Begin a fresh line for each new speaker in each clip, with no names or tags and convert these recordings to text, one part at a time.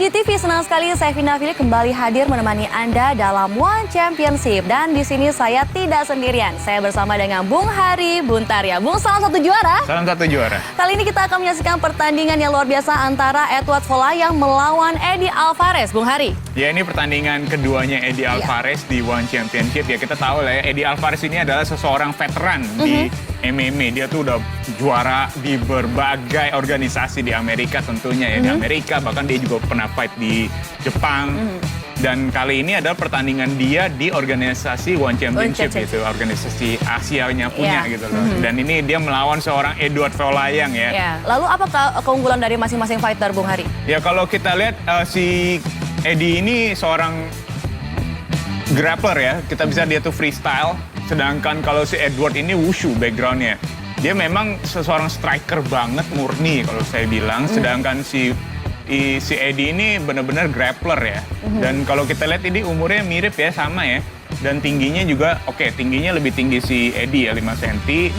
GTV, senang sekali saya Vina Philip kembali hadir menemani Anda dalam One Championship. Dan di sini saya tidak sendirian, saya bersama dengan Bung Hari Buntarya. Bung, salam satu juara.
Salam satu juara.
Kali ini kita akan menyaksikan pertandingan yang luar biasa antara Edward Folayang melawan Eddie Alvarez. Bung Hari.
Ya, ini pertandingan keduanya Eddie Alvarez di One Championship. Ya, kita tahu lah ya, Eddie Alvarez ini adalah seseorang veteran di MMA. Dia tuh udah juara di berbagai organisasi di Amerika tentunya ya. Di Amerika, bahkan dia juga pernah fight di Jepang. Dan kali ini adalah pertandingan dia di organisasi One Championship gitu. Organisasi Asianya punya gitu loh. Dan ini dia melawan seorang Edward Folayang ya.
Lalu apa keunggulan dari masing-masing fighter, Bung Hari?
Ya, kalau kita lihat si Eddie ini seorang grappler ya. Kita bisa dia tuh freestyle. Sedangkan kalau si Edward ini wushu backgroundnya. Dia memang seseorang striker banget, murni kalau saya bilang. Sedangkan si Eddie ini benar-benar grappler ya. Dan kalau kita lihat ini umurnya mirip ya, sama ya. Dan tingginya juga, tingginya lebih tinggi si Eddie ya, 5 cm.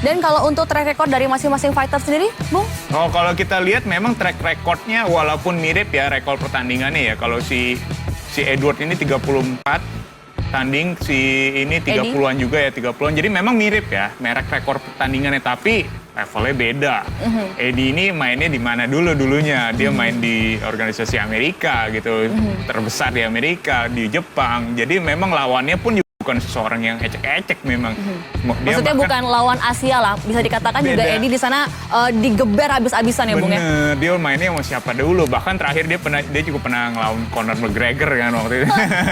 Dan kalau untuk track record dari masing-masing fighter sendiri, Bung?
Oh, kalau kita lihat memang track recordnya walaupun mirip ya rekor pertandingannya ya. Kalau si Edward ini 34 tanding, si ini 30-an juga ya, 30-an. Jadi memang mirip ya merek rekor pertandingannya, tapi levelnya beda. Eddie ini mainnya di mana dulunya? Dia main di organisasi Amerika gitu, terbesar di Amerika, di Jepang. Jadi memang lawannya pun bukan seseorang yang ecek-ecek memang.
Maksudnya bukan lawan Asia lah, bisa dikatakan beda. Juga Eddie di sana digeber habis-habisan ya, Bung ya?
Bener, dia mainnya sama siapa dulu. Bahkan terakhir dia juga pernah ngelawan Conor McGregor kan waktu itu.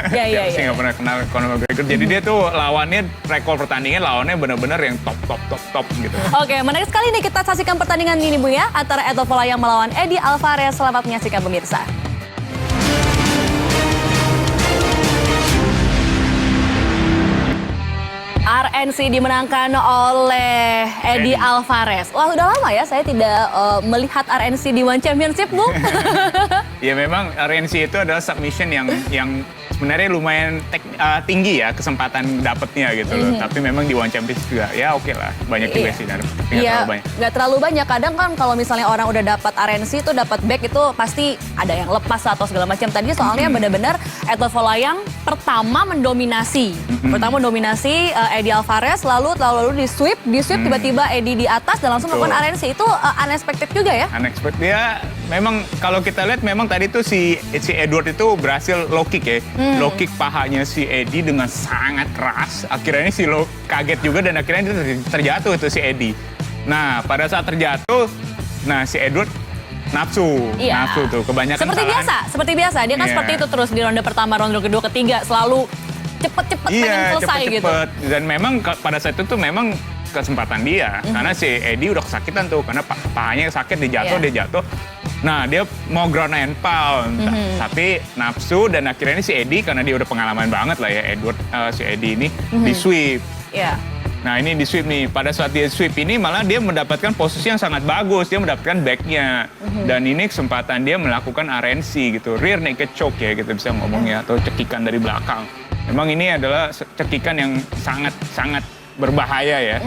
Iya. Saya nggak pernah kenal Conor McGregor. Jadi dia tuh lawannya, rekor pertandingan lawannya bener-bener yang top gitu.
Oke, menarik sekali nih kita saksikan pertandingan ini, Bung ya, antara Edward Folayang melawan Eddie Alvarez. Selamat menyaksikan pemirsa. RNC dimenangkan oleh Eddie Alvarez. Wah, udah lama ya saya tidak melihat RNC di One Championship, Bung.
Ya, memang RNC itu adalah submission yang sebenarnya lumayan tinggi ya kesempatan dapetnya gitu loh. Tapi memang di One Championship juga ya oke lah. Banyak juga sih.
Iya, nggak terlalu banyak. Kadang kan kalau misalnya orang udah dapat RNC itu dapat back itu pasti ada yang lepas atau segala macam. Tadi soalnya benar-benar Edward Folayang pertama mendominasi. Pertama mendominasi Eddie Alvarez, lalu di sweep tiba-tiba Eddie di atas dan langsung melakukan RNC. Itu unexpected juga ya?
Unexpected ya. Memang kalau kita lihat memang tadi tuh si Edward itu berhasil low kick ya. Low kick pahanya si Eddie dengan sangat keras. Akhirnya si kaget juga dan akhirnya dia terjatuh itu si Eddie. Nah, pada saat terjatuh, si Edward nafsu tuh kebanyakan
seperti biasa dia kan seperti itu terus di ronde pertama, ronde kedua, ketiga selalu cepet pengen selesai gitu.
Dan memang pada saat itu tuh memang kesempatan dia karena si Eddie udah kesakitan tuh karena pahanya sakit, dia jatuh. Nah, dia mau ground and pound, tapi nafsu dan akhirnya ini si Eddie karena dia udah pengalaman banget lah ya si Eddie ini di sweep. Nah, ini di sweep nih. Pada saat dia sweep ini malah dia mendapatkan posisi yang sangat bagus. Dia mendapatkan backnya. Dan ini kesempatan dia melakukan RNC gitu. Rear naked choke ya kita bisa ngomongnya. Atau cekikan dari belakang. Memang ini adalah cekikan yang sangat berbahaya ya.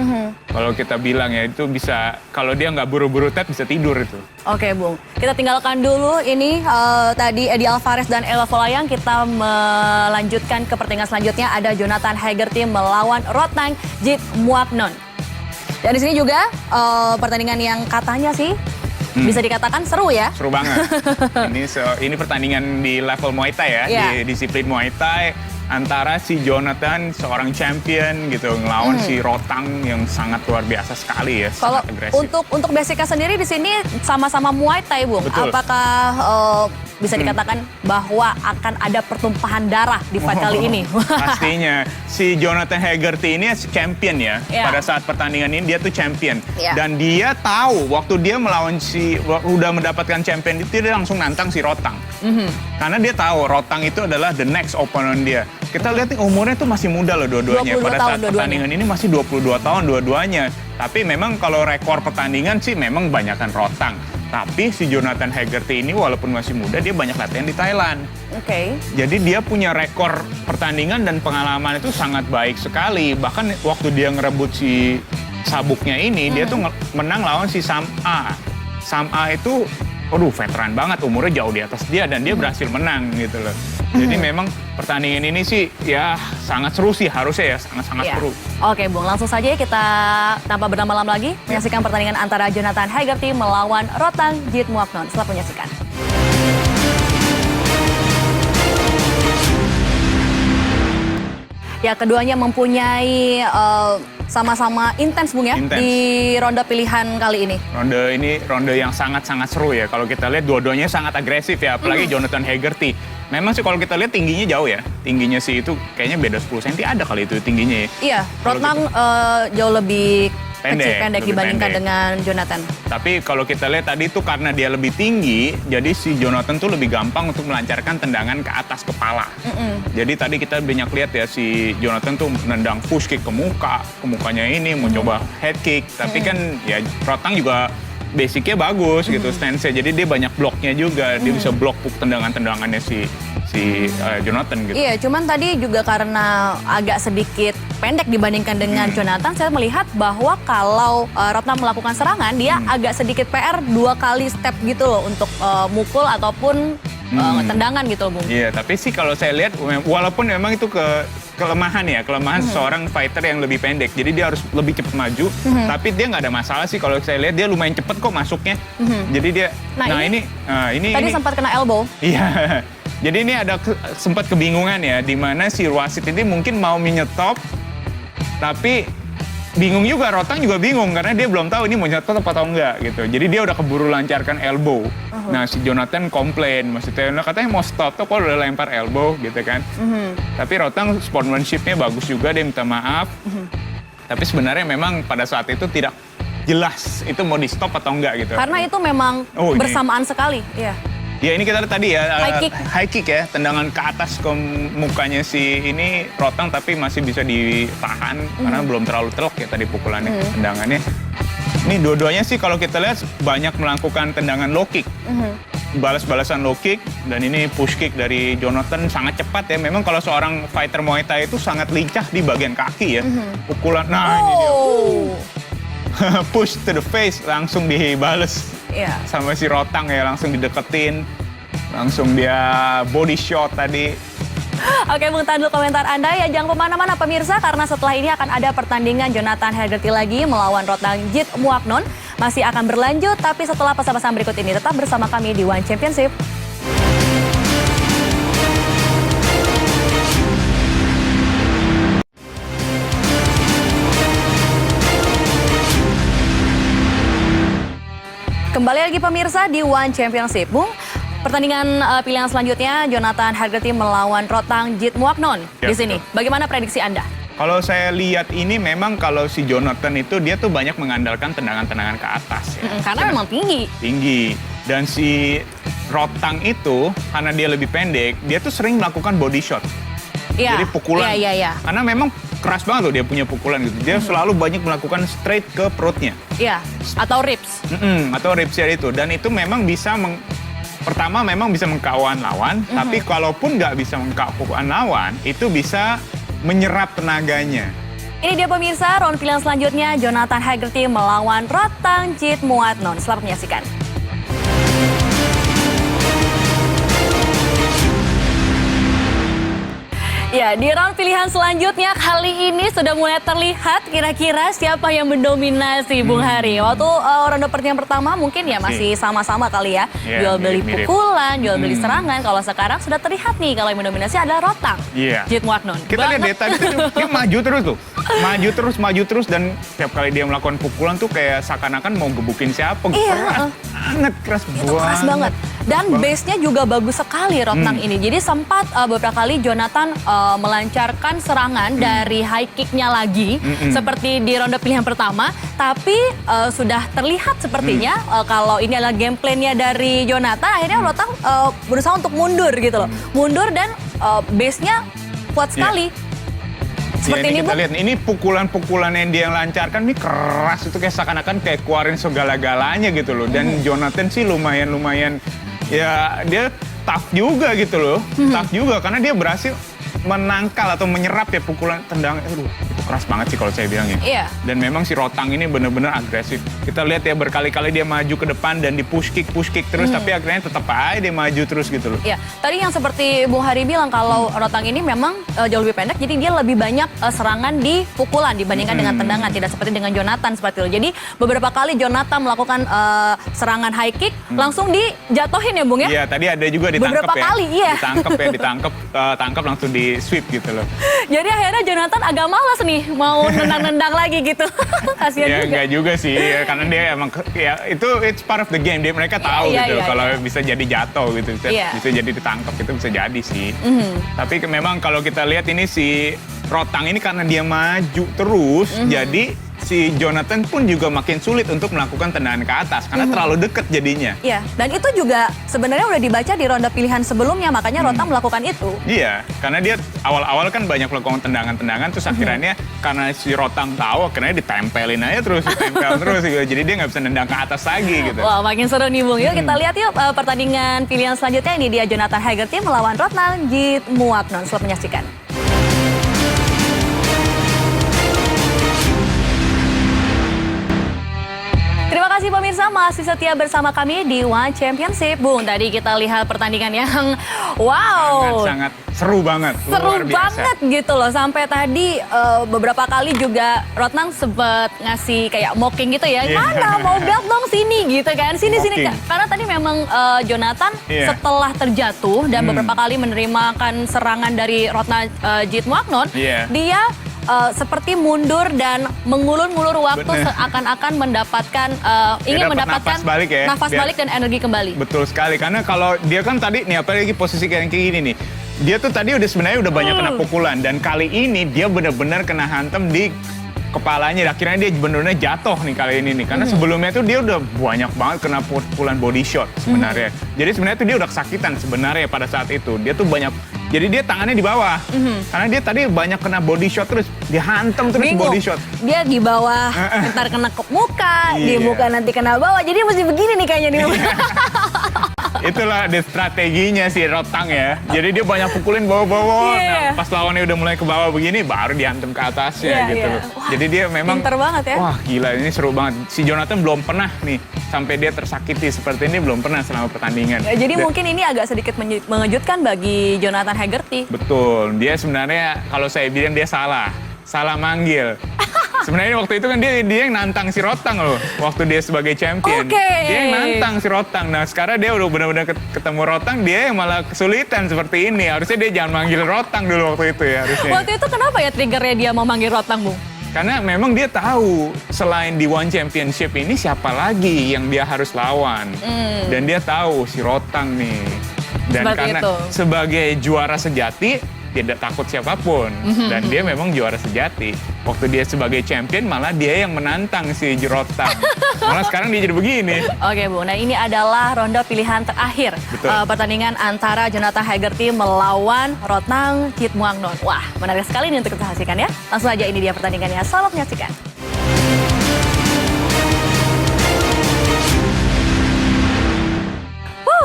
Kalau kita bilang ya itu bisa, kalau dia nggak buru-buru tap bisa tidur itu. Oke,
Bung. Kita tinggalkan dulu ini tadi Eddie Alvarez dan Edward Folayang. Kita melanjutkan ke pertandingan selanjutnya, ada Jonathan Haggerty melawan Rotang Jigmuapnon. Dan di sini juga pertandingan yang katanya sih bisa dikatakan seru ya.
Seru banget. Ini pertandingan di level Muay Thai ya, di disiplin Muay Thai. Antara si Jonathan, seorang champion gitu, ngelawan si Rotang yang sangat luar biasa sekali ya,
kalau
sangat agresif.
Untuk basicnya sendiri di sini sama-sama Muay Thai, Bung.
Betul.
Apakah bisa dikatakan bahwa akan ada pertumpahan darah di fight kali ini?
Pastinya. Si Jonathan Haggerty ini champion ya. Pada saat pertandingan ini dia tuh champion. Dan dia tahu waktu dia melawan udah mendapatkan champion itu, dia langsung nantang si Rotang. Karena dia tahu Rotang itu adalah the next opponent dia. Kita lihat nih umurnya tuh masih muda loh dua-duanya. Pada saat pertandingan ini masih 22 tahun dua-duanya. Tapi memang kalau rekor pertandingan sih memang banyakan Rotang. Tapi si Jonathan Haggerty ini walaupun masih muda, dia banyak latihan di Thailand. Jadi dia punya rekor pertandingan dan pengalaman itu sangat baik sekali. Bahkan waktu dia ngerebut si sabuknya ini, dia tuh menang lawan si Sam A. Sam A itu aduh veteran banget, umurnya jauh di atas dia dan dia berhasil menang gitu loh. Jadi memang pertandingan ini sih ya sangat seru sih, harusnya ya sangat-sangat
Iya.
seru.
Oke Bung, langsung saja ya kita tanpa berlama-lama lagi menyaksikan pertandingan antara Jonathan Haggerty melawan Rotang Jitmuangnon. Selamat menyaksikan. Ya, keduanya mempunyai sama-sama intens Bung ya
Intens.
di ronde pilihan kali ini.
Ronde ini ronde yang sangat-sangat seru ya. Kalau kita lihat dua-duanya sangat agresif ya, apalagi Jonathan Haggerty. Memang sih kalau kita lihat tingginya jauh ya. Tingginya sih itu kayaknya beda 10 cm ada kali itu tingginya ya.
Iya,
Kalau
Rotang jauh lebih
Pendek,
pendek
lebih
dibandingkan
pendek.
dengan Jonathan.
Tapi kalau kita lihat tadi tuh karena dia lebih tinggi, jadi si Jonathan tuh lebih gampang untuk melancarkan tendangan ke atas kepala. Jadi tadi kita banyak lihat ya si Jonathan tuh nendang push kick ke mukanya ini mau coba head kick. Tapi kan ya Rotang juga basicnya bagus gitu stance-nya. Jadi dia banyak bloknya juga, dia bisa blok tendangan-tendangannya si Jonathan gitu.
Iya, cuman tadi juga karena agak sedikit pendek dibandingkan dengan Jonathan, saya melihat bahwa kalau Rotang melakukan serangan, dia agak sedikit PR 2 kali step gitu loh untuk mukul ataupun tendangan gitu loh, Bung.
Iya, tapi sih kalau saya lihat, walaupun memang itu kelemahan seseorang fighter yang lebih pendek. Jadi dia harus lebih cepat maju, tapi dia nggak ada masalah sih kalau saya lihat dia lumayan cepat kok masuknya. Jadi dia, ini
Tadi sempat kena elbow.
Iya. Jadi ini ada sempat kebingungan ya, di mana si wasit ini mungkin mau menyetop, tapi bingung juga, Rotang juga bingung karena dia belum tahu ini mau nyetop atau enggak gitu. Jadi dia udah keburu lancarkan elbow. Nah si Jonathan komplain, maksudnya katanya mau stop tuh kok udah lempar elbow gitu kan. Tapi Rotang sportsmanship-nya bagus juga, dia minta maaf. Tapi sebenarnya memang pada saat itu tidak jelas itu mau di stop atau enggak gitu.
Karena itu memang
ini.
bersamaan sekali. Iya.
Ya ini kita lihat tadi ya,
High kick.
ya, tendangan ke atas ke mukanya si ini Rotang tapi masih bisa ditahan karena belum terlalu telok ya tadi pukulannya, tendangannya. Ini dua-duanya sih kalau kita lihat banyak melakukan tendangan low kick. Balas-balasan low kick dan ini push kick dari Jonathan sangat cepat ya. Memang kalau seorang fighter Muay Thai itu sangat lincah di bagian kaki ya. Pukulan, nah ini dia. Push to the face langsung dibales.
Iya.
Sama si Rotang ya, langsung dideketin, langsung dia body shot tadi.
Oke, Bung, tahan dulu komentar Anda ya. Jangan kemana-mana pemirsa, karena setelah ini akan ada pertandingan Jonathan Haggerty lagi melawan Rotang Jitmuangnon. Masih akan berlanjut, tapi setelah pesan-pesan berikut ini tetap bersama kami di One Championship. Kembali lagi pemirsa di One Championship, Bung. Pertandingan pilihan selanjutnya Jonathan Haggerty melawan Rotang Jitmuangnon
Ya,
di sini. Bagaimana prediksi Anda?
Kalau saya lihat ini memang kalau si Jonathan itu dia tuh banyak mengandalkan tendangan-tendangan ke atas ya.
Karena memang tinggi.
Tinggi. Dan si Rotang itu karena dia lebih pendek, dia tuh sering melakukan body shot.
Iya.
Jadi pukulan.
Iya.
Karena memang keras banget loh dia punya pukulan gitu. Dia selalu banyak melakukan straight ke perutnya.
Iya, atau ribs.
Atau ribs itu. Dan itu memang bisa pertama memang bisa mengkawan lawan, tapi kalaupun nggak bisa mengkawan lawan, itu bisa menyerap tenaganya.
Ini dia pemirsa, round pilihan selanjutnya Jonathan Haggerty melawan Rotang Jitmuangnon. Selamat menyaksikan. Ya, di round pilihan selanjutnya kali ini sudah mulai terlihat kira-kira siapa yang mendominasi Bung Hari. Waktu ronde pertandingan pertama mungkin ya masih sama-sama kali ya.
Iya,
Jual beli
mirip-mirip.
pukulan, jual beli serangan. Kalau sekarang sudah terlihat nih kalau yang mendominasi adalah Rotang
Iya.
Jitmuangnon.
Kita lihat deh tadi tuh dia maju terus tuh. Maju terus dan setiap kali dia melakukan pukulan tuh kayak seakan-akan mau gebukin siapa.
Iya,
Keras
itu keras banget. Dan base-nya juga bagus sekali Rotang ini. Jadi sempat beberapa kali Jonathan melancarkan serangan dari high kick-nya lagi. Seperti di ronde pilihan pertama. Tapi sudah terlihat sepertinya kalau ini adalah game plan-nya dari Jonathan. Akhirnya Rotang berusaha untuk mundur gitu loh. Mundur dan base-nya kuat sekali. Seperti
ini
ini,
kita
Bu.
lihat, ini pukulan-pukulan yang dia lancarkan ini keras, itu kayak seakan-akan kayak keluarin segala-galanya gitu loh. Dan Jonathan sih lumayan ya dia tough juga gitu loh. Tough juga karena dia berhasil menangkal atau menyerap ya pukulan tendang. Aduh, keras banget sih kalau saya bilang ya.
Iya.
Dan memang si Rotang ini bener-bener agresif. Kita lihat ya berkali-kali dia maju ke depan dan di push kick terus, tapi akhirnya tetap aja dia maju terus gitu loh.
Iya, tadi yang seperti Bung Hari bilang kalau Rotang ini memang jauh lebih pendek, jadi dia lebih banyak serangan di pukulan dibandingkan dengan tendangan, tidak seperti dengan Jonathan seperti itu. Jadi beberapa kali Jonathan melakukan serangan high kick langsung dijatuhin ya Bung ya?
Iya, tadi ada juga ditangkap
beberapa
ya.
kali, iya.
Ditangkap langsung di sweep gitu loh.
Jadi akhirnya Jonathan agak malas nih mau nendang-nendang lagi gitu. Kasihan
Ya
juga.
enggak juga sih, ya, karena dia emang ya itu it's part of the game. Mereka tahu
Iya,
gitu
iya,
kalau
iya.
bisa jadi jatuh gitu,
Iya.
bisa jadi ditangkap itu bisa jadi sih. Tapi memang kalau kita lihat ini si Rotang ini karena dia maju terus, jadi si Jonathan pun juga makin sulit untuk melakukan tendangan ke atas karena terlalu dekat jadinya.
Iya, dan itu juga sebenarnya udah dibaca di ronde pilihan sebelumnya, makanya Rotang melakukan itu.
Iya, karena dia awal-awal kan banyak melakukan tendangan-tendangan, terus akhirnya karena si Rotang tahu, akhirnya ditempelin aja terus, ditempel terus gitu. Jadi dia nggak bisa nendang ke atas lagi gitu.
Wah, makin seru nih Bung. Yuk kita lihat yuk pertandingan pilihan selanjutnya. Ini dia Jonathan Haggerty melawan Rotnang Jitmuangnon. Selamat menyaksikan. Terima kasih pemirsa, masih setia bersama kami di One Championship. Bung, tadi kita lihat pertandingan yang wow.
Sangat seru banget.
Seru
luar biasa.
banget gitu loh. Sampai tadi beberapa kali juga Rotnang sempet ngasih kayak mocking gitu ya.
Iya.
Mana mau belt dong sini gitu kan. Sini.
Mocking.
Karena tadi memang Jonathan
Iya.
setelah terjatuh dan beberapa kali menerimakan serangan dari Rotnang Jitmuangnon,
Iya.
dia seperti mundur dan mengulur-ngulur waktu
Bener.
seakan-akan mendapatkan ingin
dapat
mendapatkan
nafas balik ya,
nafas
biar-
balik dan energi kembali.
Betul sekali, karena kalau dia kan tadi nih apalagi posisi kayak gini nih, dia tuh tadi sebenarnya udah banyak kena pukulan dan kali ini dia benar-benar kena hantam di kepalanya. Akhirnya dia benar-benar jatuh nih kali ini nih, karena sebelumnya tuh dia udah banyak banget kena pukulan body shot sebenarnya. Jadi sebenarnya tuh dia udah kesakitan sebenarnya pada saat itu. Dia tuh banyak, jadi dia tangannya di bawah, karena dia tadi banyak kena body shot terus, dihantam terus
Bingung.
body shot.
Dia di bawah, ntar kena ke muka, di
Iya.
muka nanti kena bawah. Jadi mesti begini nih kayaknya nih.
Itulah strateginya si Rotang ya. Jadi dia banyak pukulin bawah-bawah.
Iya.
Nah, pas lawannya udah mulai ke bawah begini, baru dihantam ke atasnya
Iya,
gitu
iya.
loh.
Wah,
Jadi dia memang
pinter banget ya.
Wah gila, ini seru banget. Si Jonathan belum pernah nih sampai dia tersakiti seperti ini, belum pernah selama pertandingan.
Ya, jadi
Dan-
mungkin ini agak sedikit mengejutkan bagi Jonathan Haggerty.
Betul, dia sebenarnya kalau saya bilang dia salah manggil. Sebenarnya waktu itu kan dia yang nantang si Rotang loh, waktu dia sebagai champion.
Oke.
Dia yang nantang si Rotang. Nah sekarang dia udah benar-benar ketemu Rotang, dia yang malah kesulitan seperti ini. Harusnya dia jangan manggil Rotang dulu waktu itu ya harusnya.
Waktu itu kenapa ya triggernya dia mau manggil Rotang, Bung?
Karena memang dia tahu selain di One Championship ini siapa lagi yang dia harus lawan. Dan dia tahu si Rotang nih. Dan
Seperti
karena
itu.
sebagai juara sejati, dia tidak takut siapapun. Dan dia memang juara sejati. Waktu dia sebagai champion, malah dia yang menantang si Rotang. Malah sekarang dia jadi begini.
Oke, Bu. Nah, ini adalah ronde pilihan terakhir.
Betul.
Pertandingan antara Jonathan Haggerty melawan Rotnang Jitmuangnon. Wah, menarik sekali ini untuk kita saksikan ya. Langsung aja ini dia pertandingannya. Selamat menyaksikan.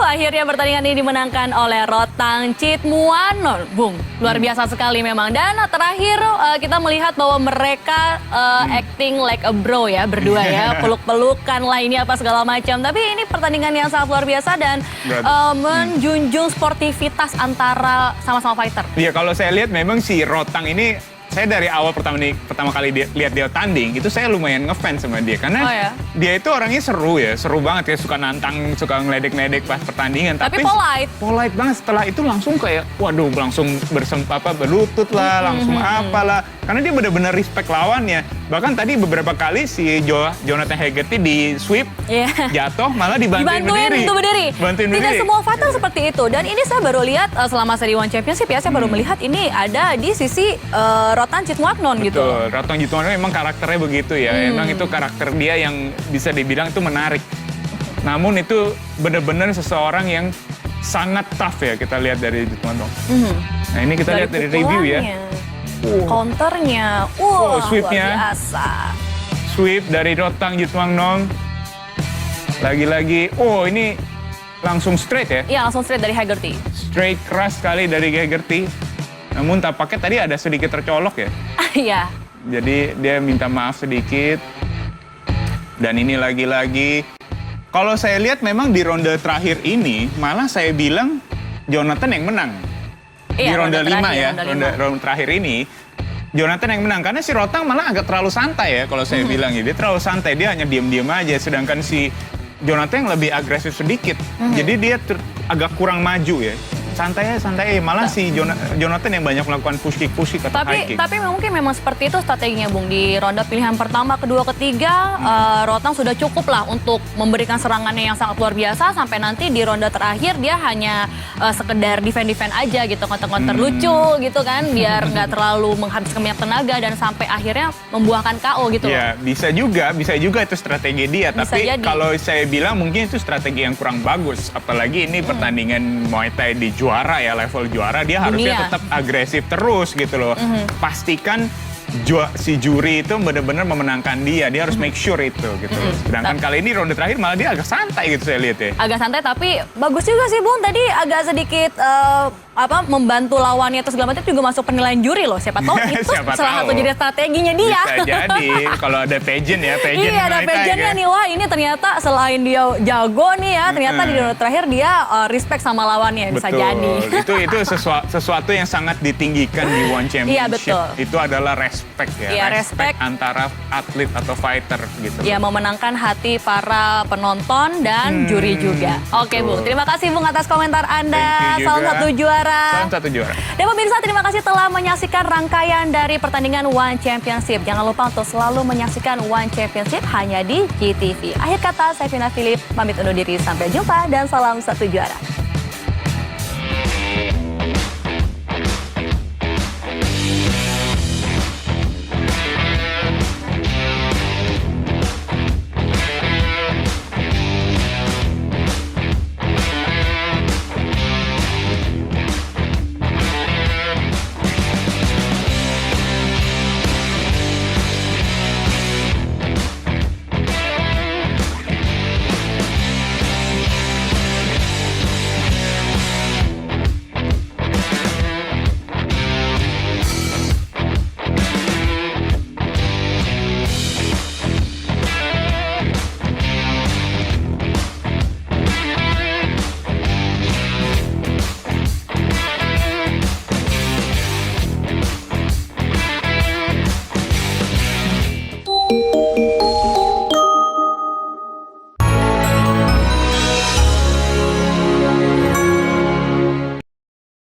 Akhirnya pertandingan ini dimenangkan oleh Rotnang Jitmuangnon. Bung, luar biasa sekali memang. Dan terakhir kita melihat bahwa mereka acting like a bro ya, berdua ya. Peluk-pelukan lah ini apa segala macam. Tapi ini pertandingan yang sangat luar biasa dan menjunjung sportivitas antara sama-sama fighter.
Iya, kalau saya lihat memang si Rotang ini, saya dari awal pertama kali lihat dia tanding, itu saya lumayan ngefans sama dia. Karena
Oh, ya?
dia itu orangnya seru banget ya, suka nantang, suka ngeledek-ledek pas pertandingan.
Tapi polite.
Polite banget, setelah itu langsung kayak, waduh langsung berlutut lah, langsung apalah. Karena dia benar-benar respect lawannya. Bahkan tadi beberapa kali si Jonathan Haggerty di sweep,
Iya.
jatuh, malah dibantuin berdiri.
untuk berdiri.
Bantuin
Tidak
berdiri.
semua fighter seperti itu. Dan ini saya baru lihat selama seri One Championship ya, saya baru melihat ini ada di sisi Rotnang Jitmuangnon gitu.
Betul, Rotnang Jitmuangnon memang karakternya begitu ya. Emang itu karakter dia yang bisa dibilang itu menarik. Namun itu benar-benar seseorang yang sangat tough ya, kita lihat dari Jitmuangnon. Nah ini kita lihat dari review ya.
Counternya, wah,
sweepnya.
luar biasa.
Sweep dari Rotnang Jitmuangnon. Lagi-lagi, ini langsung straight ya.
Iya, langsung straight dari Haggerty.
Straight keras sekali dari Haggerty. Namun tampaknya tadi ada sedikit tercolok ya.
Iya,
Jadi dia minta maaf sedikit. Dan ini lagi-lagi, kalau saya lihat memang di ronde terakhir ini, malah saya bilang Jonathan yang menang. Di
Iya,
ronde 5
terakhir,
ya,
ronde
ronde terakhir ini. Jonathan yang menang, karena si Rotang malah agak terlalu santai ya kalau saya bilang ya. Dia terlalu santai, dia hanya diem-diem aja. Sedangkan si Jonathan yang lebih agresif sedikit. Jadi dia agak kurang maju ya. Santai, malah si Jonathan yang banyak melakukan push kick atau high kick.
Tapi mungkin memang seperti itu strateginya Bung. Di ronde pilihan pertama, kedua, ketiga, Rotang sudah cukup lah untuk memberikan serangannya yang sangat luar biasa. Sampai nanti di ronde terakhir dia hanya sekedar defend aja gitu. Counter lucu gitu kan. Biar nggak terlalu menghabiskan banyak tenaga dan sampai akhirnya membuahkan KO gitu.
Ya, bisa juga itu strategi dia.
Bisa
Tapi
jadi.
kalau saya bilang mungkin itu strategi yang kurang bagus. Apalagi ini pertandingan Muay Thai di juara ya, level juara, dia harusnya
Dunia.
tetap agresif terus gitu loh. Pastikan si juri itu benar-benar memenangkan dia harus make sure itu gitu. Sedangkan kali ini ronde terakhir malah dia agak santai gitu saya lihat ya.
Agak santai tapi bagus juga sih Bung. Tadi agak sedikit membantu lawannya terus segala macam juga masuk penilaian juri loh. Siapa tahu itu
Siapa
salah
tahu.
satu jadi strateginya dia.
Bisa jadi kalau ada pageant ya, pageant
Iya, ada
Muay Thai
pageantnya
ya.
nih. Wah, ini ternyata selain dia jago nih ya, ternyata di ronde terakhir dia respect sama lawannya. Bisa
Betul.
jadi.
Itu sesuatu yang sangat ditinggikan di One Championship.
Iya, betul.
Itu adalah respect ya.
Iya, respect
antara atlet atau fighter gitu.
Ya, memenangkan hati para penonton dan juri juga. Oke,
betul.
Bung. Terima kasih Bung atas komentar Anda.
Thank you
Salam
juga.
satu juara.
Salam satu juara.
Dan pemirsa, terima kasih telah menyaksikan rangkaian dari pertandingan One Championship. Jangan lupa untuk selalu menyaksikan One Championship hanya di GTV. Akhir kata, saya Vina Philip, pamit undur diri. Sampai jumpa dan salam satu juara.